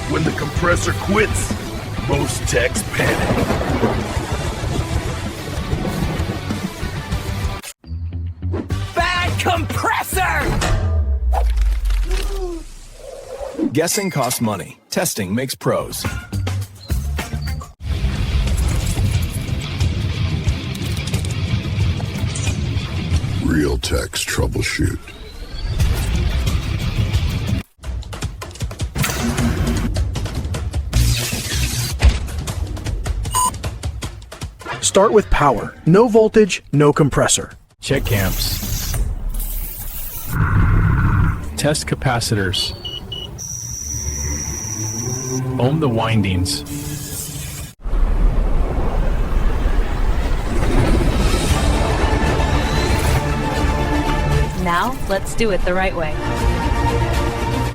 When the compressor quits, most techs panic. Bad compressor! Guessing costs money. Testing makes pros. Real techs troubleshoot. Start with power. No voltage, no compressor. Check amps. Test capacitors. Ohm the windings. Now, let's do it the right way.